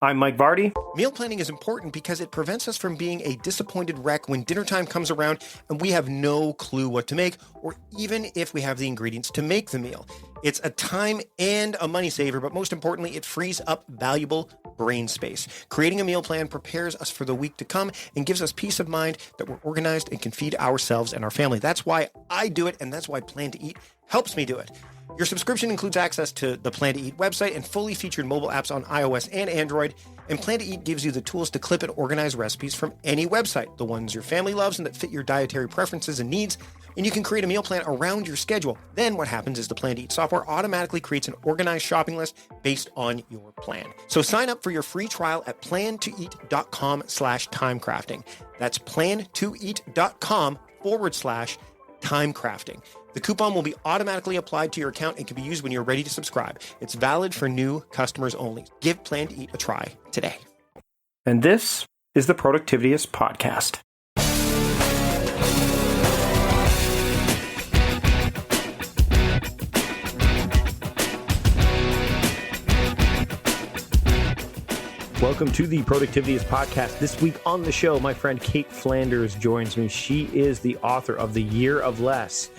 I'm Mike Vardy. Meal planning is important because it prevents us from being a disappointed wreck when dinner time comes around and we have no clue what to make, or even if we have the ingredients to make the meal. It's a time and a money saver, but most importantly, it frees up valuable brain space. Creating a meal plan prepares us for the week to come and gives us peace of mind that we're organized and can feed ourselves and our family. That's why I do it, and that's why Plan to Eat helps me do it. Your subscription includes access to the Plan to Eat website and fully featured mobile apps on iOS and Android. And Plan to Eat gives you the tools to clip and organize recipes from any website, the ones your family loves and that fit your dietary preferences and needs. And you can create a meal plan around your schedule. Then what happens is the Plan to Eat software automatically creates an organized shopping list based on your plan. So sign up for your free trial at plantoeat.com/timecrafting. That's plantoeat.com/timecrafting. The coupon will be automatically applied to your account and can be used when you're ready to subscribe. It's valid for new customers only. Give Plan to Eat a try today. And this is the Productivityist Podcast. Welcome to the Productivityist Podcast. This week on the show, my friend Cait Flanders joins me. She is the author of The Year of Less.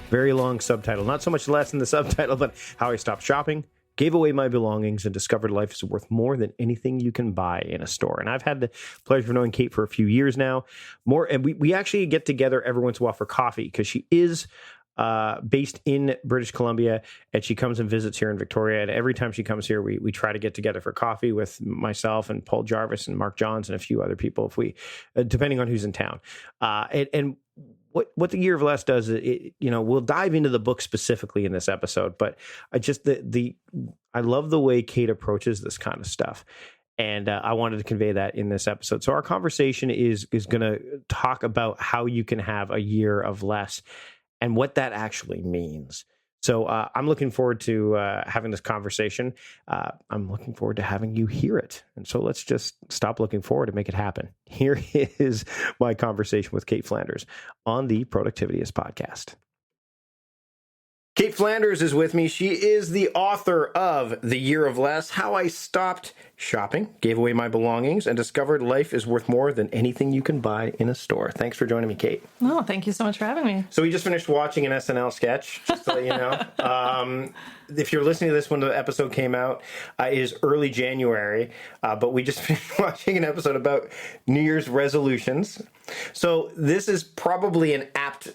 Very long subtitle. Not so much less in the subtitle, but How I Stopped Shopping, Gave Away My Belongings, and Discovered Life is Worth More Than Anything You Can Buy in a Store. And I've had the pleasure of knowing Cait for a few years now. And we actually get together every once in a while for coffee because she is based in British Columbia, and she comes and visits here in Victoria. And every time she comes here, we try to get together for coffee with myself and Paul Jarvis and Mark Johns and a few other people, if we, depending on who's in town. What the Year of Less does, we'll dive into the book specifically in this episode, but I love the way Cait approaches this kind of stuff. And I wanted to convey that in this episode. So our conversation is going to talk about how you can have a year of less and what that actually means. So I'm looking forward to having this conversation. I'm looking forward to having you hear it. And so let's just stop looking forward and make it happen. Here is my conversation with Cait Flanders on the Productivityist Podcast. Cait Flanders is with me. She is the author of The Year of Less, How I Stopped Shopping, Gave Away My Belongings, and Discovered Life is Worth More Than Anything You Can Buy in a Store. Thanks for joining me, Cait. Oh, thank you so much for having me. So we just finished watching an SNL sketch, just to let you know. If you're listening to this when the episode came out, it is early January, but we just finished watching an episode about New Year's resolutions. So this is probably an apt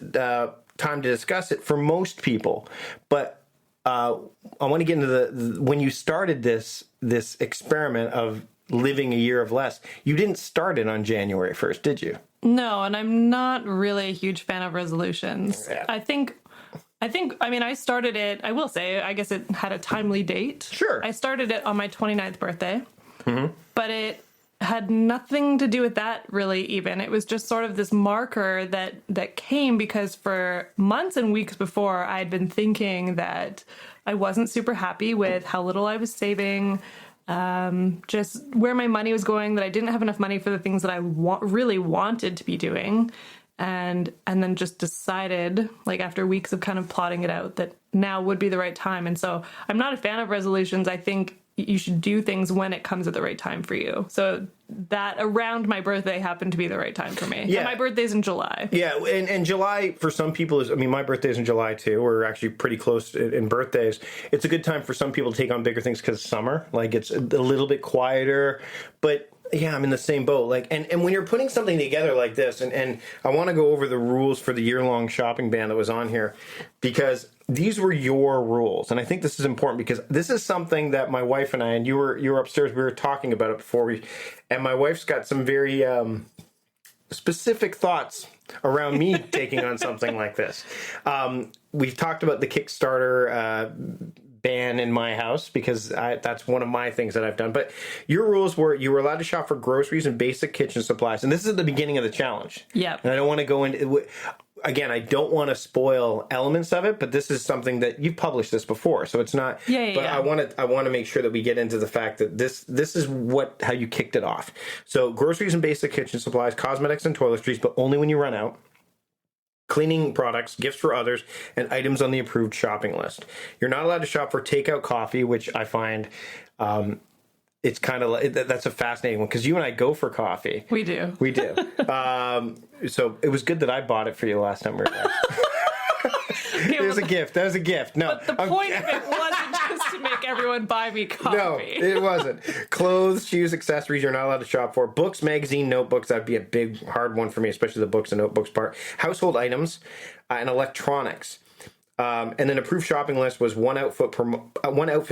time to discuss it for most people, but I want to get into when you started this experiment of living a year of less. You didn't start it on January 1st, did you? No, and I'm not really a huge fan of resolutions. Yeah. I started it, I will say, I guess it had a timely date. Sure. I started it on my 29th birthday, but it had nothing to do with that really even. It was just sort of this marker that came because for months and weeks before, I had been thinking that I wasn't super happy with how little I was saving, just where my money was going, that I didn't have enough money for the things that I really wanted to be doing. And then just decided, like after weeks of kind of plotting it out, that now would be the right time. And so I'm not a fan of resolutions. I think you should do things when it comes at the right time for you. So that around my birthday happened to be the right time for me. Yeah. And my birthday's in July. Yeah, and July for some people is, my birthday's in July too. We're actually pretty close in birthdays. It's a good time for some people to take on bigger things because summer, like it's a little bit quieter, but yeah, I'm in the same boat. Like, and when you're putting something together like this, and I want to go over the rules for the year-long shopping ban that was on here, because these were your rules. And I think this is important because this is something that my wife and I, and you were upstairs, we were talking about it before and my wife's got some very specific thoughts around me taking on something like this. We've talked about the Kickstarter ban in my house because that's one of my things that I've done. But your rules were you were allowed to shop for groceries and basic kitchen supplies. And this is at the beginning of the challenge. Yeah. And I don't want to go into... Again, I don't want to spoil elements of it, but this is something that you've published this before, so it's not. But I want to make sure that we get into the fact that this is how you kicked it off. So groceries and basic kitchen supplies, cosmetics and toiletries, but only when you run out. Cleaning products, gifts for others, and items on the approved shopping list. You're not allowed to shop for takeout coffee, which I find it's kind of like, that's a fascinating one because you and I go for coffee. We do. We do. So it was good that I bought it for you last time we were there. It was a gift. That was a gift. No, but the point of it wasn't just to make everyone buy me coffee. No, it wasn't. Clothes, shoes, accessories, you're not allowed to shop for. Books, magazine, notebooks, that'd be a big, hard one for me, especially the books and notebooks part. Household items and electronics. And then approved shopping list was one outfit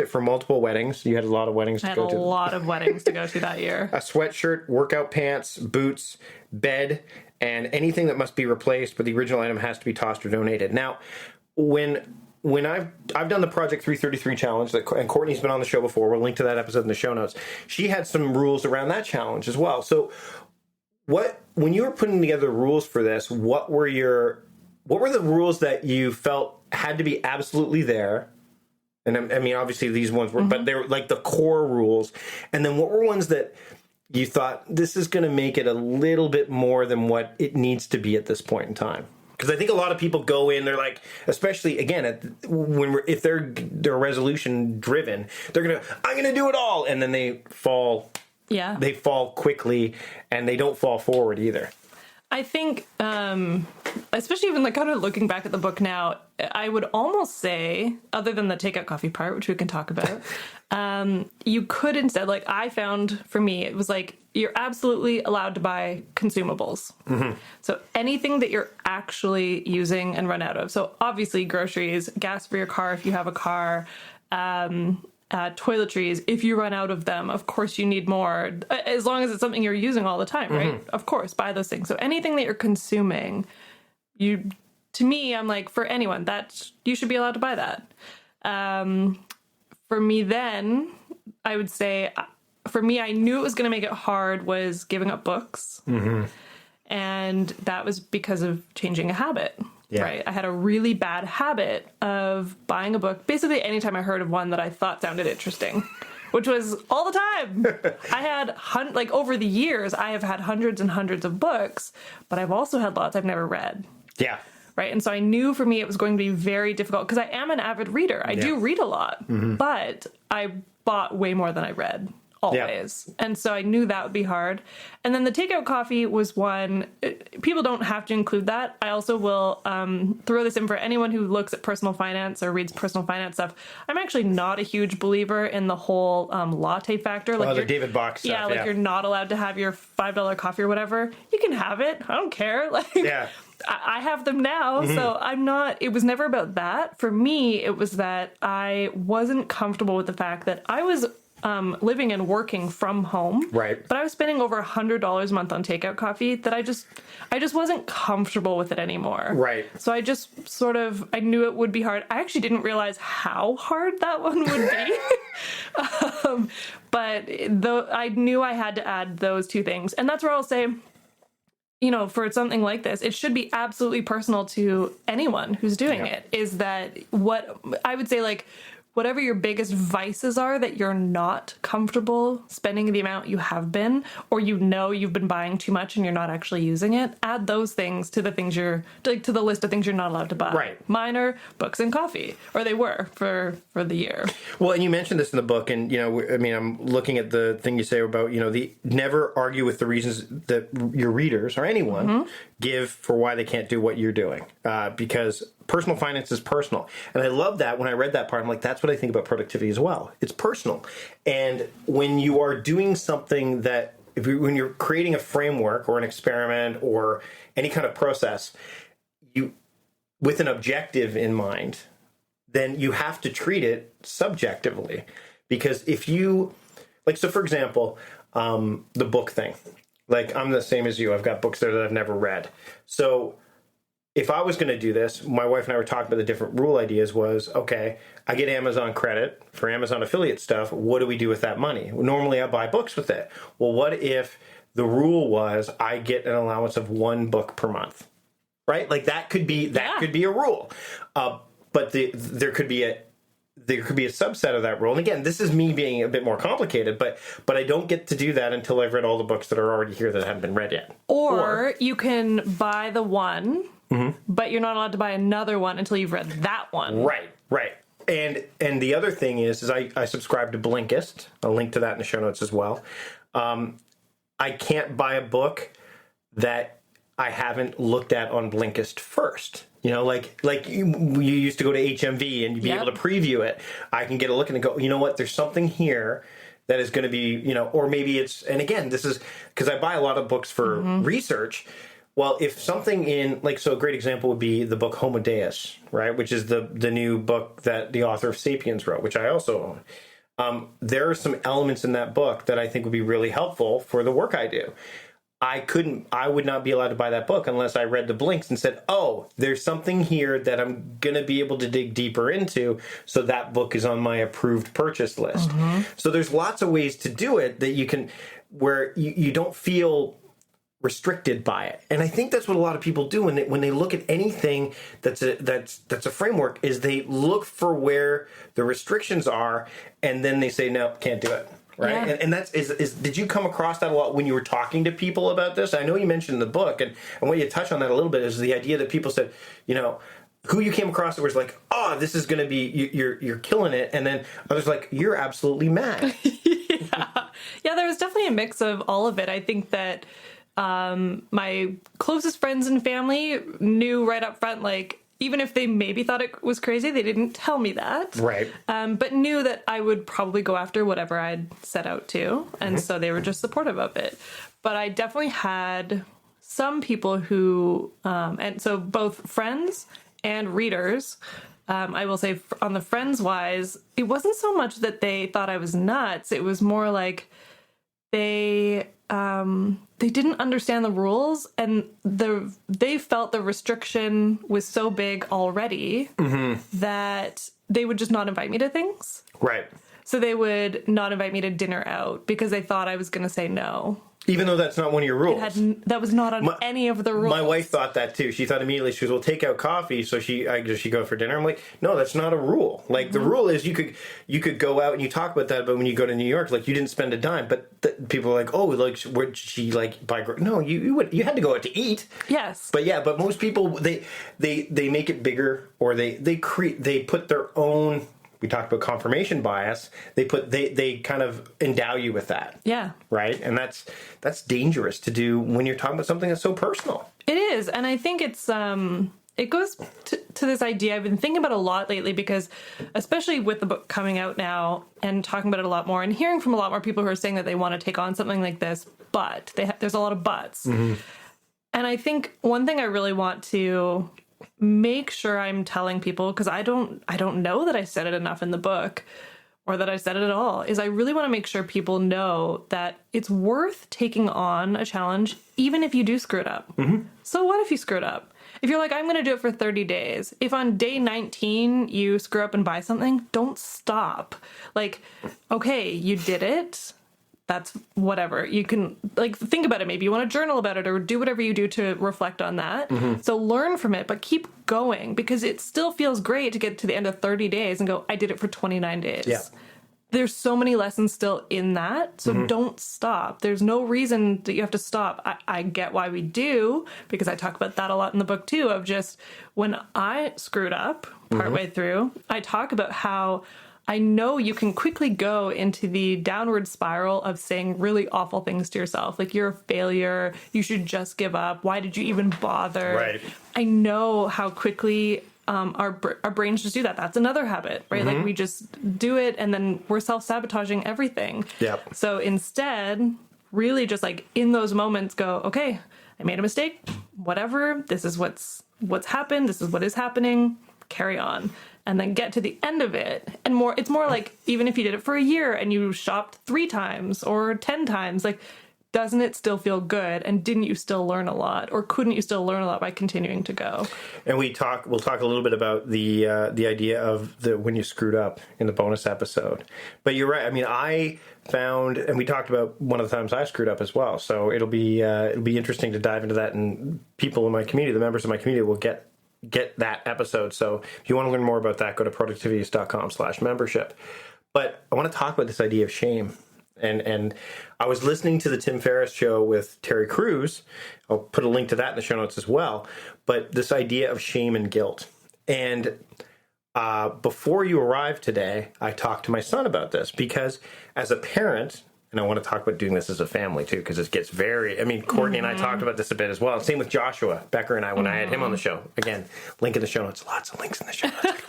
for multiple weddings. You had a lot of weddings to go to. I had a lot of weddings to go to that year. A sweatshirt, workout pants, boots, bed, and anything that must be replaced, but the original item has to be tossed or donated. Now, when I've done the Project 333 challenge, and Courtney's been on the show before. We'll link to that episode in the show notes. She had some rules around that challenge as well. So, when you were putting together rules for this, what were the rules that you felt had to be absolutely there? And I mean, obviously these ones were, but they were like the core rules. And then what were ones that you thought this is going to make it a little bit more than what it needs to be at this point in time? Because I think a lot of people go in, they're like, especially again, if they're resolution driven, I'm going to do it all. And then they fall. Yeah. They fall quickly and they don't fall forward either. I think, especially even like kind of looking back at the book now, I would almost say, other than the takeout coffee part, which we can talk about, you could instead, like I found for me, it was like, you're absolutely allowed to buy consumables. Mm-hmm. So anything that you're actually using and run out of. So obviously groceries, gas for your car if you have a car, toiletries, if you run out of them, of course you need more, as long as it's something you're using all the time, right? Mm-hmm. Of course, buy those things. So anything that you're consuming, to me, I'm like, for anyone, you should be allowed to buy that. For me then, I would say, for me, I knew it was going to make it hard was giving up books. Mm-hmm. And that was because of changing a habit. Yeah. Right. I had a really bad habit of buying a book basically anytime I heard of one that I thought sounded interesting, which was all the time. I had over the years, I have had hundreds and hundreds of books, but I've also had lots I've never read. Yeah. Right. And so I knew for me it was going to be very difficult because I am an avid reader. I do read a lot, but I bought way more than I read. Always. Yeah. And so I knew that would be hard. And then the takeout coffee was one, people don't have to include that. I also will throw this in for anyone who looks at personal finance or reads personal finance stuff. I'm actually not a huge believer in the whole latte factor. Like the David Bach stuff. Yeah, like you're not allowed to have your $5 coffee or whatever. You can have it. I don't care. I have them now, so it was never about that. For me, it was that I wasn't comfortable with the fact that I was living and working from home. Right. But I was spending over $100 a month on takeout coffee that I just wasn't comfortable with it anymore. Right. So I just I knew it would be hard. I actually didn't realize how hard that one would be. But I knew I had to add those two things. And that's where I'll say, for something like this, it should be absolutely personal to anyone who's doing it, is that what I would say, like, whatever your biggest vices are that you're not comfortable spending the amount you have been, or you've been buying too much and you're not actually using it, add those things to the things to the list of things you're not allowed to buy. Right. Mine are books and coffee, or they were for the year. Well, and you mentioned this in the book, and I'm looking at the thing you say about the never argue with the reasons that your readers or anyone give for why they can't do what you're doing, because personal finance is personal. And I love that. When I read that part, I'm like, that's what I think about productivity as well. It's personal. And when you are doing something when you're creating a framework or an experiment or any kind of process, with an objective in mind, then you have to treat it subjectively. Because if you, for example, the book thing, I'm the same as you. I've got books there that I've never read. So if I was going to do this, my wife and I were talking about the different rule ideas was, okay, I get Amazon credit for Amazon affiliate stuff. What do we do with that money? Normally I buy books with it. Well, what if the rule was I get an allowance of one book per month, right? That could be a rule. But there could be a subset of that rule. And again, this is me being a bit more complicated, but I don't get to do that until I've read all the books that are already here that haven't been read yet. Or you can buy the one, but you're not allowed to buy another one until you've read that one. Right. And the other thing is I subscribe to Blinkist. I'll link to that in the show notes as well. I can't buy a book that I haven't looked at on Blinkist first. You know, like you used to go to HMV and you'd be able to preview it. I can get a look and go, you know what, there's something here that is going to be, you know, or maybe it's, and again, this is because I buy a lot of books for research. Well, if something in, like, so a great example would be the book Homo Deus, right? Which is the new book that the author of Sapiens wrote, which I also own. There are some elements in that book that I think would be really helpful for the work I do. I would not be allowed to buy that book unless I read the blinks and said, oh, there's something here that I'm going to be able to dig deeper into. So that book is on my approved purchase list. So there's lots of ways to do it that you can, where you don't feel restricted by it. And I think that's what a lot of people do when they look at anything that's a framework, is they look for where the restrictions are and then they say, no, can't do it. Right. Yeah. And that's did you come across that a lot when you were talking to people about this? I know you mentioned in the book, and what you touch on that a little bit is the idea that people said, you know, who you came across that was like, oh, this is going to be, you're killing it. And then others like, you're absolutely mad. Yeah, there was definitely a mix of all of it. I think that my closest friends and family knew right up front, like, even if they maybe thought it was crazy, they didn't tell me that. Right. But knew that I would probably go after whatever I'd set out to. And so they were just supportive of it. But I definitely had some people who, and so both friends and readers, I will say on the friends wise, it wasn't so much that they thought I was nuts. It was more like they didn't understand the rules, and they felt the restriction was so big already that they would just not invite me to things. Right. So they would not invite me to dinner out because they thought I was going to say no. Even though that's not one of your rules. That was not on any of the rules. My wife thought that too. She thought immediately, she goes, well, take out coffee. So does she go for dinner? I'm like, no, that's not a rule. Like the rule is you could go out and you talk about that, but when you go to New York, like you didn't spend a dime. But people are like, oh, like would she like buy? No, you had to go out to eat. Yes. But most people they make it bigger, or they put their own. We talked about confirmation bias. They kind of endow you with that. Yeah. Right? And that's dangerous to do when you're talking about something that's so personal. It is. And I think it's it goes to this idea I've been thinking about a lot lately, because especially with the book coming out now and talking about it a lot more and hearing from a lot more people who are saying that they want to take on something like this, but there's a lot of buts. And I think one thing I really want to make sure I'm telling people, because I don't know that I said it enough in the book or that I said it at all, is I really want to make sure people know that it's worth taking on a challenge even if you do screw it up. So what if you screwed up? If you're like, I'm going to do it for 30 days. If on day 19 you screw up and buy something, don't stop. Like, okay, you did it. That's whatever. You can like think about it. Maybe you want to journal about it or do whatever you do to reflect on that. So learn from it, but keep going, because it still feels great to get to the end of 30 days and go, I did it for 29 days. Yeah. There's so many lessons still in that. So don't stop. There's no reason that you have to stop. I get why we do, because I talk about that a lot in the book too, of just when I screwed up partway through, I talk about how I know you can quickly go into the downward spiral of saying really awful things to yourself. Like, you're a failure. You should just give up. Why did you even bother? Right. I know how quickly our brains just do that. That's another habit, right? Like, we just do it and then we're self-sabotaging everything. Yep. So instead, really just like in those moments go, okay, I made a mistake. Whatever. This is what's happened. This is what is happening. Carry on. And then get to the end of it. And it's more like, even if you did it for a year and you shopped 3 times or 10 times, like, doesn't it still feel good? And didn't you still learn a lot? Or couldn't you still learn a lot by continuing to go? And we'll talk a little bit about the idea of when you screwed up in the bonus episode. But you're right. I mean, I found, and we talked about one of the times I screwed up as well. So it'll be interesting to dive into that, and people in my community, the members of my community, will get that episode. So if you want to learn more about that, go to productivityist.com/membership. But I want to talk about this idea of shame. And I was listening to the Tim Ferriss show with Terry Crews. I'll put a link to that in the show notes as well. But this idea of shame and guilt. And before you arrived today, I talked to my son about this because as a parent, and I want to talk about doing this as a family too, because it gets very, I mean, Courtney and I talked about this a bit as well. Same with Joshua Becker and I when I had him on the show. Again, link in the show notes. Lots of links in the show notes.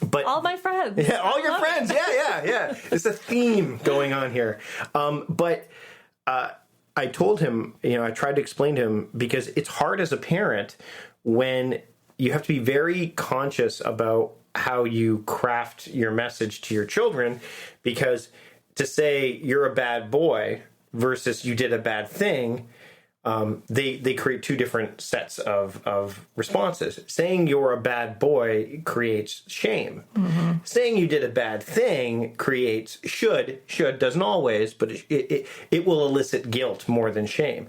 But all my friends. Yeah, all your friends. Yeah. It's a theme going on here. But I told him, I tried to explain to him because it's hard as a parent when you have to be very conscious about how you craft your message to your children, because to say you're a bad boy versus you did a bad thing, they create two different sets of responses. Saying you're a bad boy creates shame. Mm-hmm. Saying you did a bad thing creates should doesn't always, but it will elicit guilt more than shame.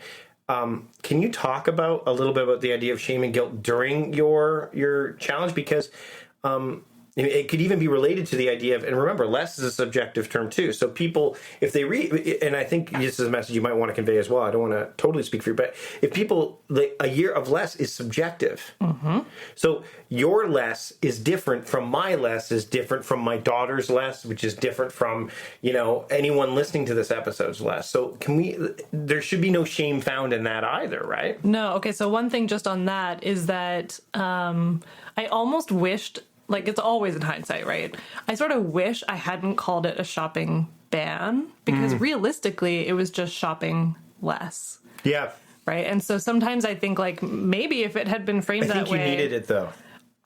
Can you talk about a little bit about the idea of shame and guilt during your challenge? Because it could even be related to the idea of, and remember, less is a subjective term too. So people, if they read, and I think this is a message you might want to convey as well. I don't want to totally speak for you, but if people, a year of less is subjective. Mm-hmm. So your less is different from my less is different from my daughter's less, which is different from, anyone listening to this episode's less. So there should be no shame found in that either, right? No. Okay. So one thing just on that is that I almost wished, like, it's always in hindsight, right? I sort of wish I hadn't called it a shopping ban because realistically it was just shopping less. Yeah. Right. And so sometimes I think, like, maybe if it had been framed that way. I think you needed it though.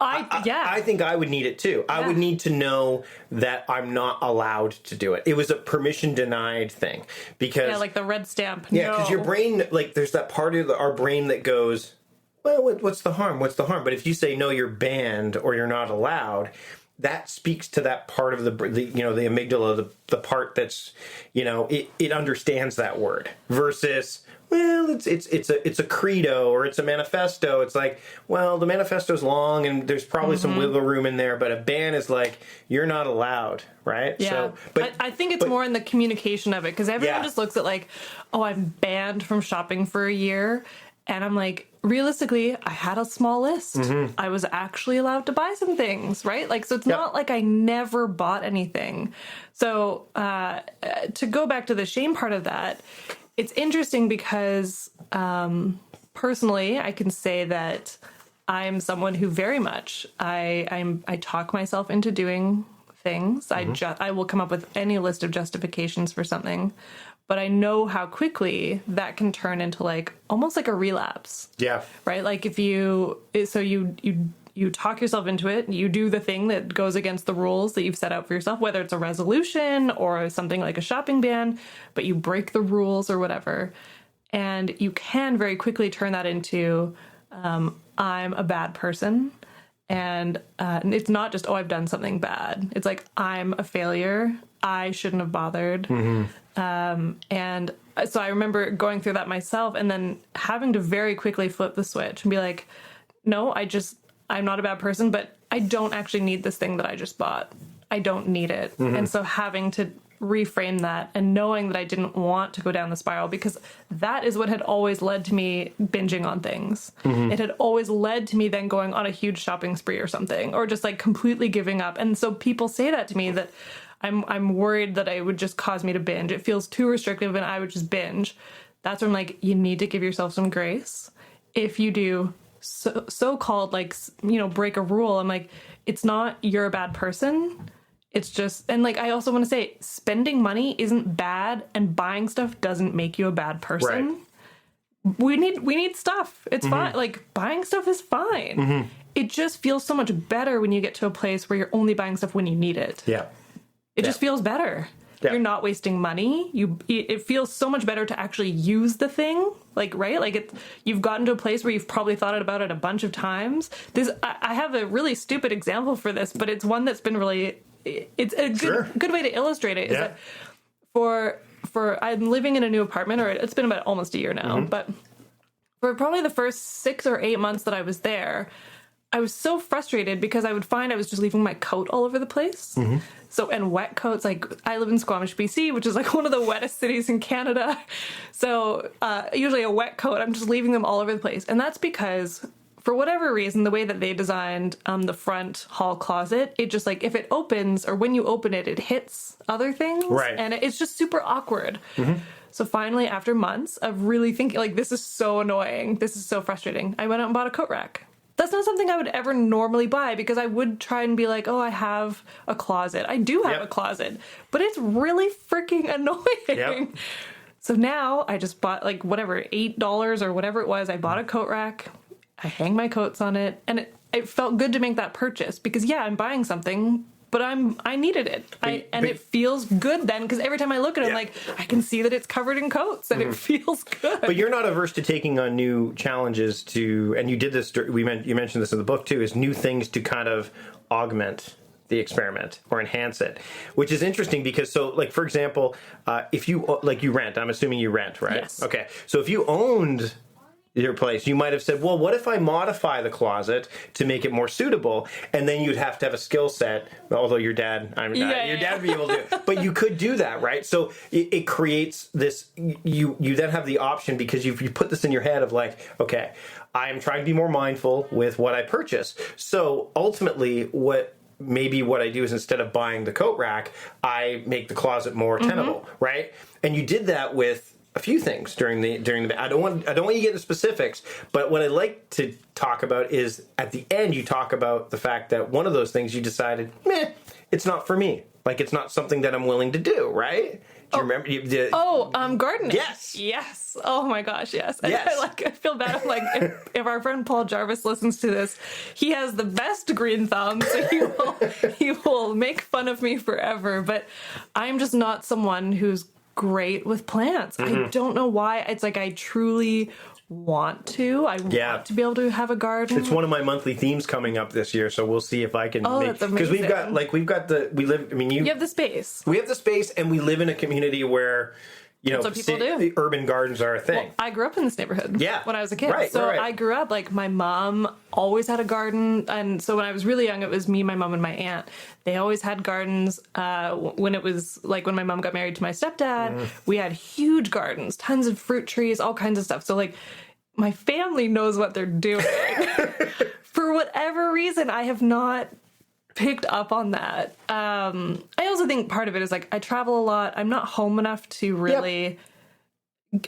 I think I would need it too. Yeah. I would need to know that I'm not allowed to do it. It was a permission denied thing because. Yeah, like the red stamp. Yeah, because your brain, like, there's that part of our brain that goes, well, what's the harm? What's the harm? But if you say, no, you're banned or you're not allowed, that speaks to that part of the amygdala, the part that's, it understands that word versus, well, it's a credo or it's a manifesto. It's like, well, the manifesto's long and there's probably some wiggle room in there, but a ban is like, you're not allowed, right? Yeah. So, but I think it's more in the communication of it because everyone just looks at like, oh, I'm banned from shopping for a year. And I'm like, realistically, I had a small list. Mm-hmm. I was actually allowed to buy some things, right? Like, so it's not like I never bought anything. So to go back to the shame part of that, it's interesting because personally, I can say that I'm someone who very much, I talk myself into doing things. Mm-hmm. I will come up with any list of justifications for something. But I know how quickly that can turn into like almost like a relapse. Yeah. Right? Like if you talk yourself into it, you do the thing that goes against the rules that you've set out for yourself, whether it's a resolution or something like a shopping ban, but you break the rules or whatever. And you can very quickly turn that into, I'm a bad person. And it's not just, I've done something bad. It's like, I'm a failure. I shouldn't have bothered. Mm-hmm. And so I remember going through that myself and then having to very quickly flip the switch and be like, no, I'm not a bad person, but I don't actually need this thing that I just bought. I don't need it. Mm-hmm. And so having to reframe that and knowing that I didn't want to go down the spiral because that is what had always led to me binging on things. Mm-hmm. It had always led to me then going on a huge shopping spree or something, or just like completely giving up. And so people say that to me that I'm worried that it would just cause me to binge. It feels too restrictive and I would just binge. That's when I'm like, you need to give yourself some grace. If you do so-called like, break a rule, I'm like, it's not you're a bad person. It's just, and like, I also want to say spending money isn't bad and buying stuff doesn't make you a bad person. Right. We need stuff. It's fine. Like buying stuff is fine. Mm-hmm. It just feels so much better when you get to a place where you're only buying stuff when you need it. Yeah. It just feels better. Yeah. You're not wasting money. It feels so much better to actually use the thing. Like, right? Like you've gotten to a place where you've probably thought about it a bunch of times. I have a really stupid example for this, but it's one that's been really, it's a good way to illustrate it. Is that for I'm living in a new apartment, or it's been about almost a year now, but for probably the first 6 or 8 months that I was there, I was so frustrated because I would find I was just leaving my coat all over the place. Mm-hmm. So, and wet coats, like I live in Squamish, BC, which is like one of the wettest cities in Canada. So usually a wet coat, I'm just leaving them all over the place. And that's because for whatever reason, the way that they designed the front hall closet, it just like, if it opens or when you open it, it hits other things. Right. And it's just super awkward. So finally, after months of really thinking, like, this is so annoying, this is so frustrating, I went out and bought a coat rack. That's not something I would ever normally buy because I would try and be like, oh, I have a closet. I do have a closet, but it's really freaking annoying. Yep. So now I just bought like whatever, $8 or whatever it was. I bought a coat rack. I hang my coats on it. And it felt good to make that purchase because, yeah, I'm buying something, but I needed it. It feels good then because every time I look at it, I'm like, I can see that it's covered in coats and it feels good. But you're not averse to taking on new challenges and you did this, you mentioned this in the book too, is new things to kind of augment the experiment or enhance it, which is interesting because, so like, for example, if you, like you rent, I'm assuming you rent, right? Yes. Okay. So if you owned your place, you might have said, well, what if I modify the closet to make it more suitable? And then you'd have to have a skill set, although your dad would be able to do it. But you could do that, right? So it creates this, you then have the option because you put this in your head of like, okay, I am trying to be more mindful with what I purchase. So ultimately what I do is instead of buying the coat rack, I make the closet more tenable, right? And you did that with a few things during the I don't want you to get into specifics, but what I like to talk about is at the end you talk about the fact that one of those things you decided, it's not for me. Like it's not something that I'm willing to do, right? Do you remember? Gardening. Yes. Oh my gosh, yes. And Yes. I feel bad. I'm like, if our friend Paul Jarvis listens to this, he has the best green thumb, so he will make fun of me forever. But I'm just not someone who's great with plants. I don't know why. It's like I truly want to. I want to be able to have a garden. It's one of my monthly themes coming up this year, so we'll see if I can that's amazing. because you have the space. We have the space, and we live in a community where That's what people do. The urban gardens are a thing. Well, I grew up in this neighborhood when I was a kid. Right, so right. I grew up, like, my mom always had a garden. And so when I was really young, it was me, my mom, and my aunt. They always had gardens. When it was, like, when my mom got married to my stepdad, we had huge gardens, tons of fruit trees, all kinds of stuff. So, like, my family knows what they're doing. For whatever reason, I have not picked up on that. I also think part of it is like I travel a lot. I'm not home enough to really,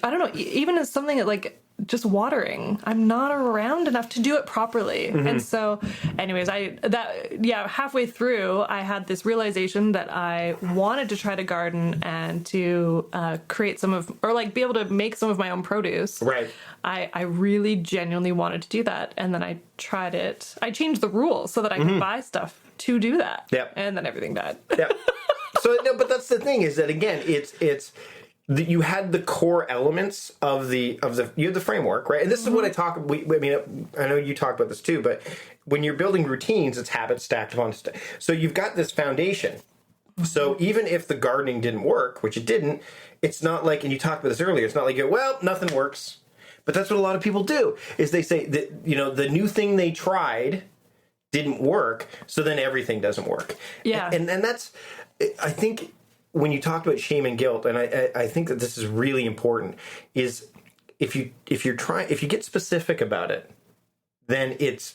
I don't know, even as something that like just watering, I'm not around enough to do it properly. And so anyways, halfway through I had this realization that I wanted to try to garden and to create be able to make some of my own produce. Right. I really genuinely wanted to do that. And then I tried it. I changed the rules so that I could buy stuff to do that. Yep. And then everything died. Yeah. So no, but that's the thing is that again, you had the core elements of you had the framework, right? And this is what I talk. I know you talk about this too, but when you're building routines, it's habits stacked upon. So you've got this foundation. So even if the gardening didn't work, which it didn't, it's not like, and you talked about this earlier, it's not like, well, nothing works. But that's what a lot of people do is they say that the new thing they tried didn't work, so then everything doesn't work. Yeah. And that's, I think when you talked about shame and guilt, and I think that this is really important, is if you get specific about it, then it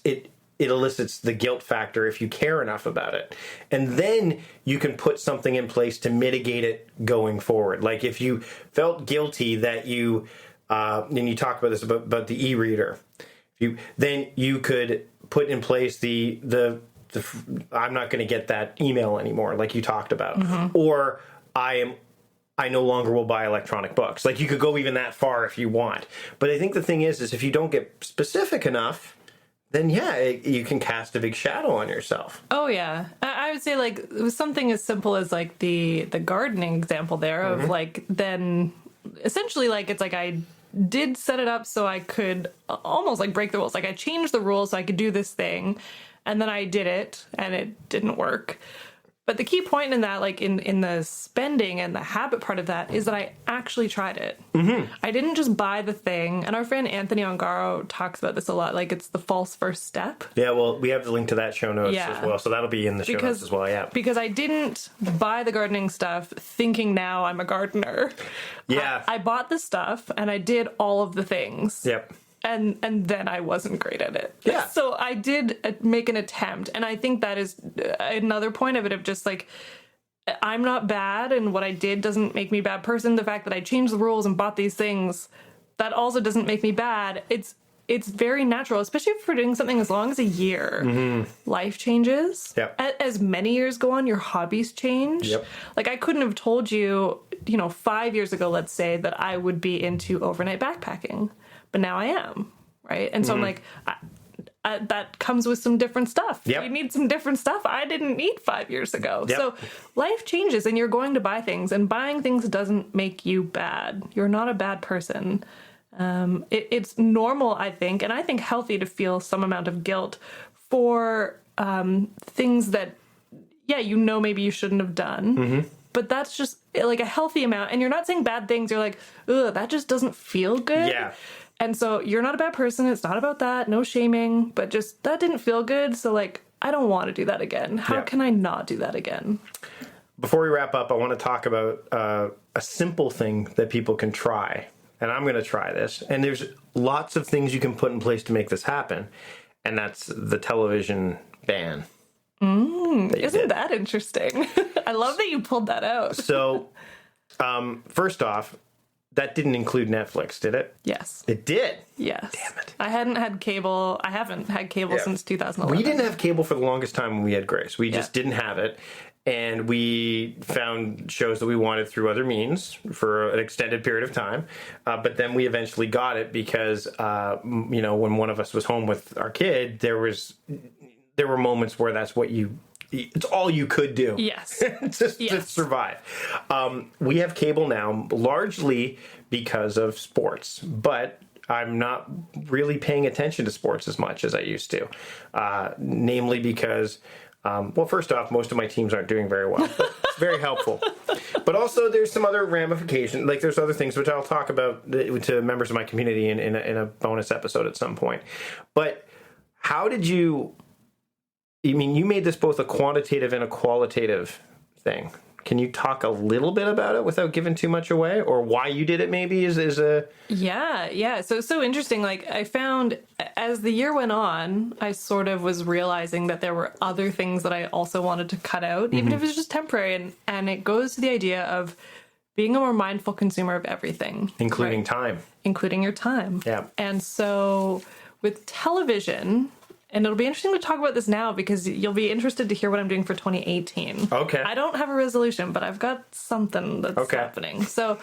elicits the guilt factor if you care enough about it. And then you can put something in place to mitigate it going forward. Like if you felt guilty that you, and you talked about this about the e-reader, then you could put in place the I'm not going to get that email anymore, like you talked about, or I no longer will buy electronic books. Like you could go even that far if you want. But I think the thing is if you don't get specific enough, then you can cast a big shadow on yourself. Oh yeah, I would say like it was something as simple as like the gardening example there of like then essentially like it's like I did set it up so I could almost like break the rules. Like I changed the rules so I could do this thing, and then I did it and it didn't work. But the key point in that, like in the spending and the habit part of that, is that I actually tried it. I didn't just buy the thing. And our friend Anthony Ongaro talks about this a lot. Like it's the false first step. Yeah, well, we have the link to that show notes as well. So that'll be in the show notes as well, yeah. Because I didn't buy the gardening stuff thinking now I'm a gardener. Yeah. I bought the stuff and I did all of the things. Yep. And then I wasn't great at it. Yeah. So I did make an attempt. And I think that is another point of it, of just like, I'm not bad, and what I did doesn't make me a bad person. The fact that I changed the rules and bought these things, that also doesn't make me bad. It's very natural, especially if we're doing something as long as a year. Life changes. Yep. As many years go on, your hobbies change. Yep. Like, I couldn't have told you, 5 years ago, let's say, that I would be into overnight backpacking. But now I am, right? And so I'm like, that comes with some different stuff. Yep. You need some different stuff I didn't need 5 years ago. Yep. So life changes, and you're going to buy things, and buying things doesn't make you bad. You're not a bad person. It's normal, I think, and I think healthy to feel some amount of guilt for things that, maybe you shouldn't have done. But that's just like a healthy amount. And you're not saying bad things. You're like, ugh, that just doesn't feel good. Yeah. And so you're not a bad person. It's not about that. No shaming. But just that didn't feel good. So, like, I don't want to do that again. How can I not do that again? Before we wrap up, I want to talk about a simple thing that people can try. And I'm going to try this. And there's lots of things you can put in place to make this happen. And that's the television ban. Isn't that interesting? I love that you pulled that out. So, first off, that didn't include Netflix, did it? Yes. It did? Yes. Damn it. I haven't had cable since 2011. We didn't have cable for the longest time when we had Grace. We just didn't have it. And we found shows that we wanted through other means for an extended period of time. But then we eventually got it because, when one of us was home with our kid, there were moments where it's all you could do. Yes. to survive. We have cable now largely because of sports, but I'm not really paying attention to sports as much as I used to. Namely because, first off, most of my teams aren't doing very well. But it's very helpful. But also there's some other ramifications. Like, there's other things which I'll talk about to members of my community in a bonus episode at some point. But how did you... you made this both a quantitative and a qualitative thing. Can you talk a little bit about it without giving too much away, or why you did it? Maybe is a So it's so interesting. Like, I found as the year went on, I sort of was realizing that there were other things that I also wanted to cut out, even if it was just temporary. And it goes to the idea of being a more mindful consumer of everything, including time, including your time. Yeah. And so with television. And it'll be interesting to talk about this now because you'll be interested to hear what I'm doing for 2018. Okay. I don't have a resolution, but I've got something that's happening. So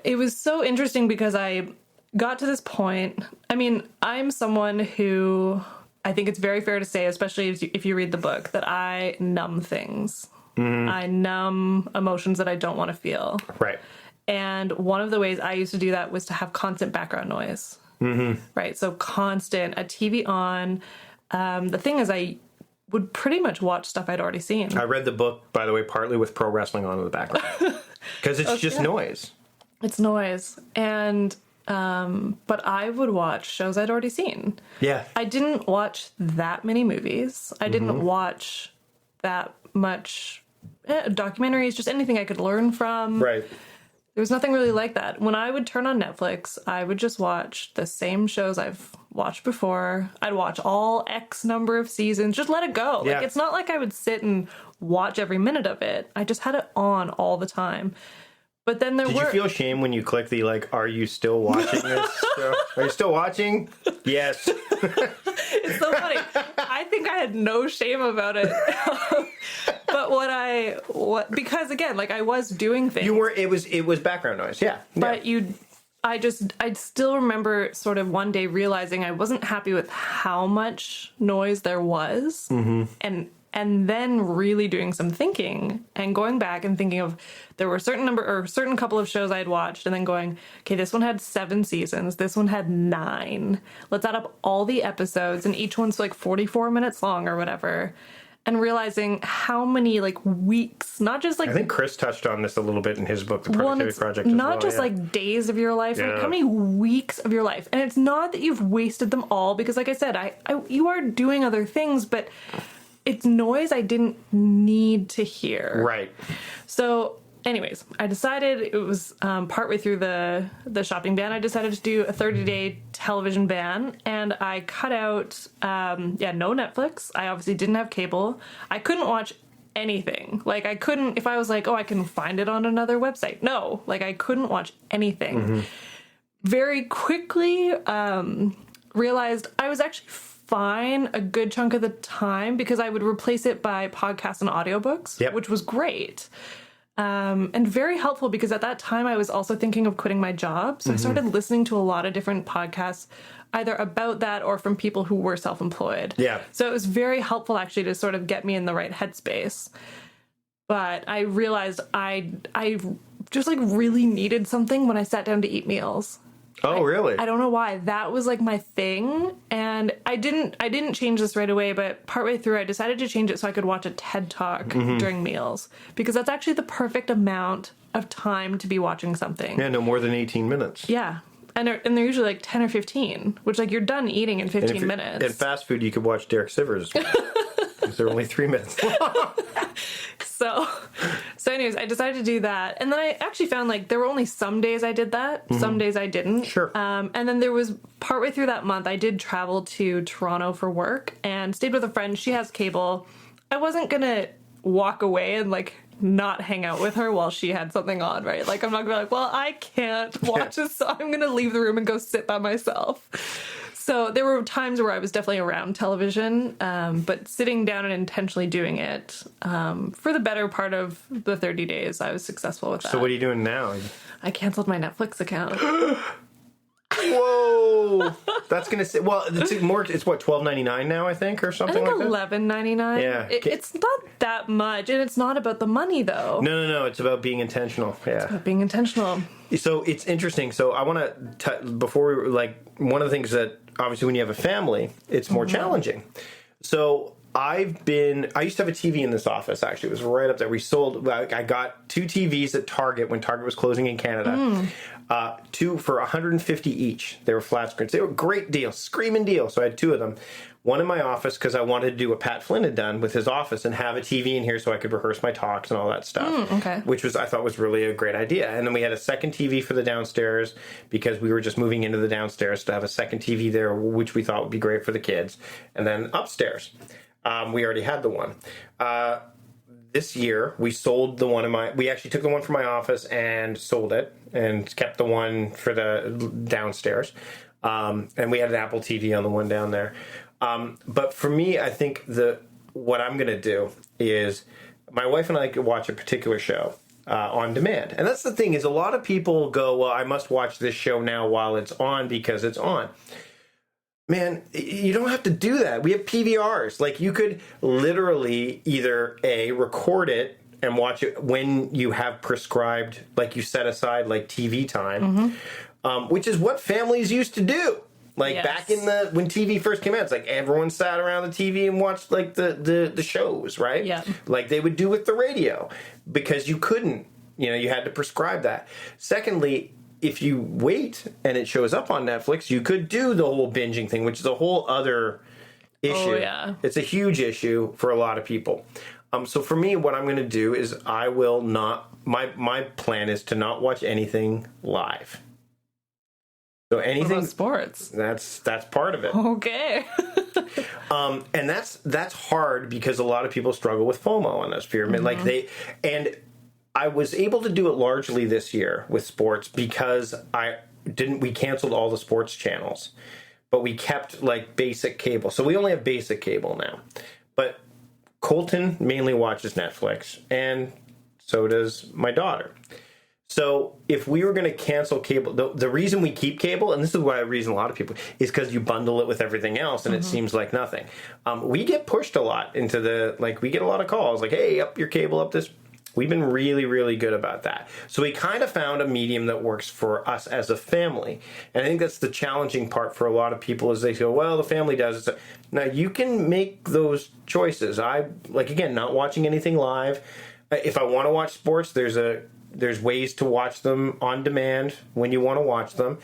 it was so interesting because I got to this point. I'm someone who, I think it's very fair to say, especially if you read the book, that I numb things. I numb emotions that I don't want to feel. Right. And one of the ways I used to do that was to have constant background noise. Right. So constant, a TV on. The thing is, I would pretty much watch stuff I'd already seen. I read the book, by the way, partly with pro wrestling on in the background because it's just noise. It's noise. And, but I would watch shows I'd already seen. Yeah. I didn't watch that many movies. I didn't watch that much documentaries, just anything I could learn from. Right. There was nothing really like that. When I would turn on Netflix, I would just watch the same shows I've watched before. I'd watch all X number of seasons, just let it go. Yeah. Like, it's not like I would sit and watch every minute of it. I just had it on all the time. But then Did you feel shame when you click the, are you still watching this show? Are you still watching? Yes. It's so funny. I think I had no shame about it. But because again, I was doing things. It was background noise. Yeah. But I still remember sort of one day realizing I wasn't happy with how much noise there was. And then really doing some thinking and going back and thinking of, there were a certain couple of shows I had watched and then going, okay, this one had 7 seasons. This one had 9. Let's add up all the episodes and each one's 44 minutes long or whatever. And realizing how many weeks, not just I think Chris touched on this a little bit in his book, The Productivity Project. Not just days of your life, how many weeks of your life. And it's not that you've wasted them all because, like I said, you are doing other things, but it's noise I didn't need to hear. Right. So anyways, I decided it was partway through the shopping ban. I decided to do a 30-day television ban, and I cut out, no Netflix. I obviously didn't have cable. I couldn't watch anything. Like, I couldn't, if I was like, oh, I can find it on another website. No, like, I couldn't watch anything. Very quickly realized I was actually fine a good chunk of the time because I would replace it by podcasts and audiobooks, which was great. And very helpful because at that time I was also thinking of quitting my job. So I started listening to a lot of different podcasts, either about that or from people who were self-employed. Yeah. So it was very helpful actually to sort of get me in the right headspace. But I realized I just like really needed something when I sat down to eat meals. Oh, really? I don't know why. That was like my thing. And I didn't change this right away, but partway through I decided to change it so I could watch a TED Talk during meals. Because that's actually the perfect amount of time to be watching something. Yeah, no more than 18 minutes. Yeah. And they're usually like 10 or 15, which like you're done eating in 15 minutes. In fast food, you could watch Derek Sivers. Because they're only 3 minutes long. So anyways, I decided to do that. And then I actually found like there were only some days I did that. Some days I didn't. Sure. And then there was partway through that month, I did travel to Toronto for work and stayed with a friend. She has cable. I wasn't going to walk away and like not hang out with her while she had something on, right? Like I'm not going to be like, well, I can't watch this, so I'm going to leave the room and go sit by myself. So there were times where I was definitely around television, but sitting down and intentionally doing it for the better part of the 30 days, I was successful with that. So what are you doing now? I canceled my Netflix account. Whoa! That's gonna say. Well, it's more. It's what, $12.99 now, I think, or something like that. $11.99. Yeah, it's not that much, and it's not about the money though. No. It's about being intentional. Yeah, it's about being intentional. So it's interesting. So I want to before we one of the things that obviously when you have a family, it's more challenging. So I used to have a TV in this office, actually. It was right up there. I got 2 TVs at Target when Target was closing in Canada. 2 for $150 each. They were flat screens. They were great deals, screaming deal. So I had 2 of them. One in my office because I wanted to do what Pat Flynn had done with his office and have a TV in here so I could rehearse my talks and all that stuff. Which I thought was really a great idea. And then we had a second TV for the downstairs because we were just moving into the downstairs to have a second TV there, which we thought would be great for the kids. And then upstairs, we already had the one. This year, we sold the one we actually took the one from my office and sold it and kept the one for the downstairs. And we had an Apple TV on the one down there. But for me, I think what I'm going to do is my wife and I could watch a particular show on demand. And that's the thing is a lot of people go, well, I must watch this show now while it's on because it's on. Man, you don't have to do that. We have PVRs. Like, you could literally either record it and watch it when you have prescribed, like you set aside like TV time, which is what families used to do. Like back in when TV first came out, it's like everyone sat around the TV and watched like the shows, right? Yeah. Like they would do with the radio because you couldn't, you had to prescribe that. Secondly, if you wait and it shows up on Netflix, you could do the whole binging thing, which is a whole other issue. Oh, yeah. It's a huge issue for a lot of people. So for me, what I'm going to do is I will not, my plan is to not watch anything live. So anything, what about sports? That's part of it. Okay. And that's hard because a lot of people struggle with FOMO on this fear. And I was able to do it largely this year with sports because we canceled all the sports channels, but we kept like basic cable. So we only have basic cable now. But Colton mainly watches Netflix, and so does my daughter. So if we were going to cancel cable, the reason we keep cable, and this is why I reason a lot of people, is because you bundle it with everything else and it seems like nothing. We get pushed a lot into we get a lot of calls like, hey, up your cable, up this. We've been really, really good about that. So we kind of found a medium that works for us as a family. And I think that's the challenging part for a lot of people is they go, well, the family does it. Now, you can make those choices. Again, not watching anything live. If I want to watch sports, there's ways to watch them on demand when you want to watch them.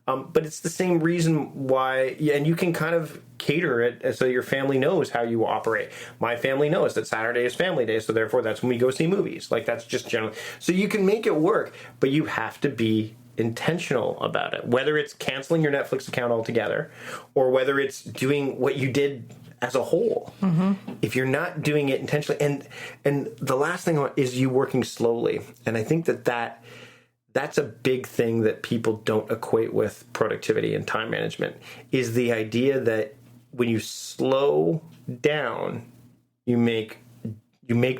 But it's the same reason why, and you can kind of cater it so your family knows how you operate. My family knows that Saturday is family day, so therefore that's when we go see movies. Like, that's just generally. So you can make it work, but you have to be intentional about it. Whether it's canceling your Netflix account altogether, or whether it's doing what you did as a whole. If you're not doing it intentionally, and the last thing is you working slowly. And I think that's a big thing that people don't equate with productivity and time management, is the idea that when you slow down, you make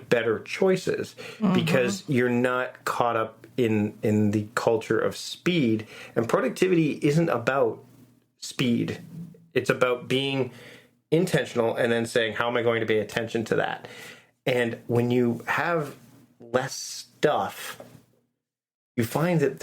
better choices because you're not caught up in the culture of speed. And productivity isn't about speed. It's about being intentional and then saying, how am I going to pay attention to that? And when you have less stuff, you find that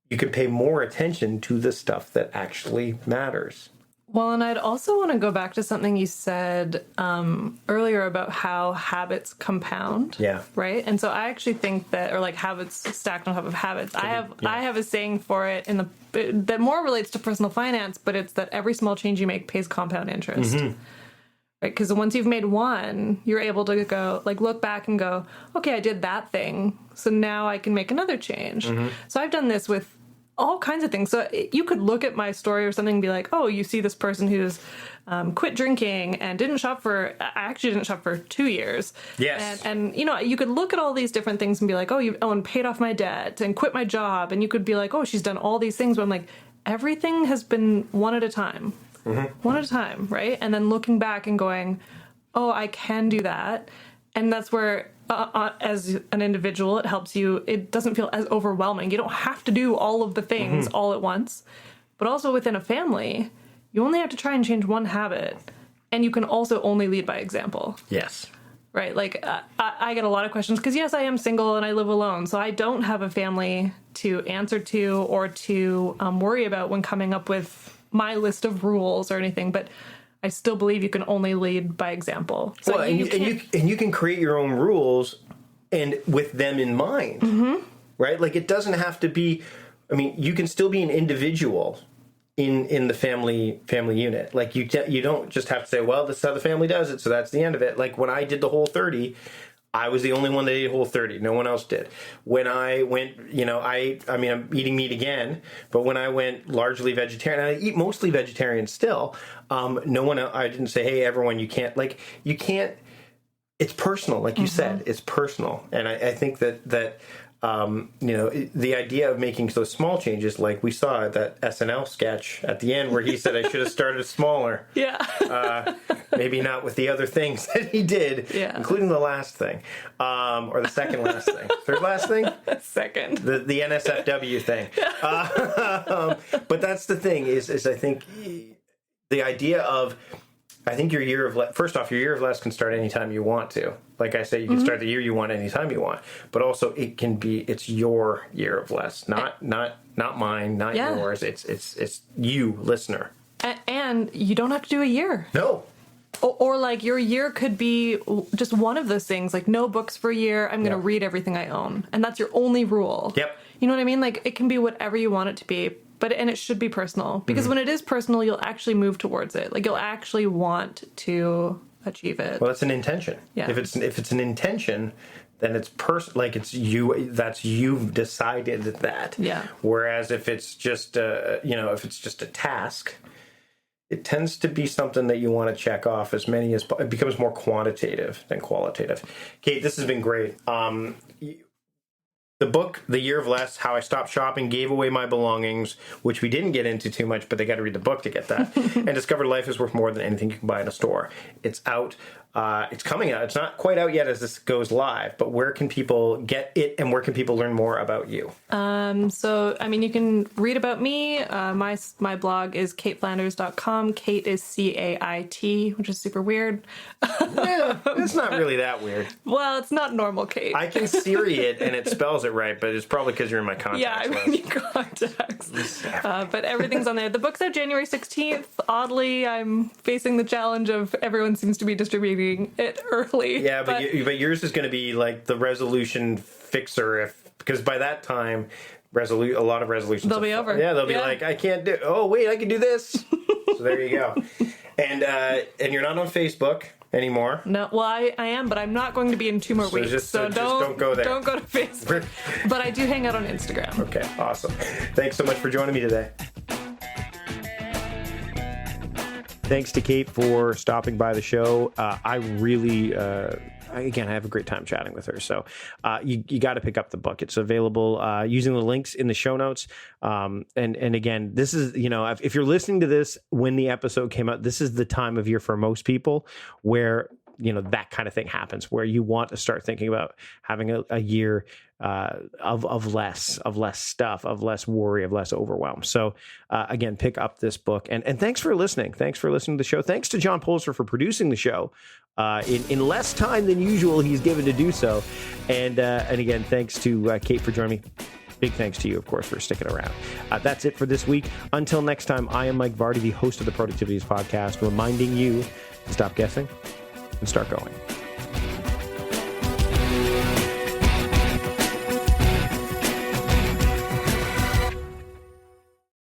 you can pay more attention to the stuff that actually matters. Well, and I'd also want to go back to something you said earlier about how habits compound. Yeah. Right. And so I actually think that, or like habits stacked on top of habits. I have a saying for it that more relates to personal finance, but it's that every small change you make pays compound interest. Right? Because once you've made one, you're able to go, like, look back and go, okay, I did that thing, so now I can make another change. So I've done this with all kinds of things. So you could look at my story or something and be like, oh, you see this person who's quit drinking and didn't shop for 2 years. Yes. And you know, you could look at all these different things and be like, and paid off my debt and quit my job. And you could be like, oh, she's done all these things. But I'm like, everything has been one at a time. One at a time, right? And then looking back and going, oh, I can do that. And that's where, as an individual, it helps you. It doesn't feel as overwhelming. You don't have to do all of the things all at once. But also within a family, you only have to try and change one habit. And you can also only lead by example. Yes. Right? Like, I get a lot of questions because, yes, I am single and I live alone. So I don't have a family to answer to or to worry about when coming up with my list of rules or anything, but I still believe you can only lead by example. So well, and you can create your own rules and with them in mind, right? Like, it doesn't have to be. I mean, you can still be an individual in the family unit. Like, you don't just have to say, well, this is how the family does it, so that's the end of it. Like, when I did the Whole30, I was the only one that ate Whole30. No one else did. When I went, I'm eating meat again, but when I went largely vegetarian, I eat mostly vegetarian still. I didn't say, hey, everyone, you can't, it's personal. Like you said, it's personal. And I think that the idea of making those small changes, like we saw that SNL sketch at the end where he said I should have started smaller. Yeah. Maybe not with the other things that he did, including the last thing, or the second last thing. Third last thing? Second. The NSFW thing. But that's the thing is I think the idea of, I think your year of less can start anytime you want to. Like I say, you can start the year you want anytime you want. But also it's your year of less, not mine, not yours. It's you, listener. And you don't have to do a year. No. Or like your year could be just one of those things, like no books for a year. I'm going to read everything I own. And that's your only rule. Yep. You know what I mean? Like, it can be whatever you want it to be. And it should be personal, because when it is personal, you'll actually move towards it. Like, you'll actually want to achieve it. Well, it's an intention. Yeah. If it's an intention, then it's like it's you. That's you've decided that. Yeah. Whereas if it's just if it's just a task, it tends to be something that you want to check off as many as it becomes more quantitative than qualitative. Cait, this has been great. The book, The Year of Less, How I Stopped Shopping, Gave Away My Belongings, which we didn't get into too much, but they got to read the book to get that, and discovered life is worth more than anything you can buy in a store. It's out. It's coming out. It's not quite out yet as this goes live, but where can people get it and where can people learn more about you? So, I mean, you can read about me. My blog is caitflanders.com. Cait is Cait, which is super weird. Yeah, it's not really that weird. Well, it's not normal Cait. I can Siri it and it spells it right, but it's probably because you're in my contacts. Yeah, I'm in your contacts. But everything's on there. The book's out January 16th. Oddly, I'm facing the challenge of everyone seems to be distributing it early. Yeah, but yours is going to be like the resolution fixer, because by that time a lot of resolutions. They'll be over. Yeah, they'll be like, I can't do. Oh wait, I can do this. So there you go. And you're not on Facebook anymore. No, well, I am, but I'm not going to be in 2 more weeks. So don't go there. Don't go to Facebook. But I do hang out on Instagram. Okay, awesome. Thanks so much for joining me today. Thanks to Cait for stopping by the show. I really, again, I have a great time chatting with her. So you got to pick up the book. It's available using the links in the show notes. And again, this is, if you're listening to this when the episode came out, this is the time of year for most people where, that kind of thing happens, where you want to start thinking about having a year of less stuff, of less worry, of less overwhelm. So again, pick up this book, and thanks for listening. Thanks for listening to the show. Thanks to John Polster for producing the show in less time than usual he's given to do so. And again, thanks to Cait for joining me. Big thanks to you, of course, for sticking around. That's it for this week. Until next time, I am Mike Vardy, the host of the Productivities Podcast, reminding you to stop guessing and start going.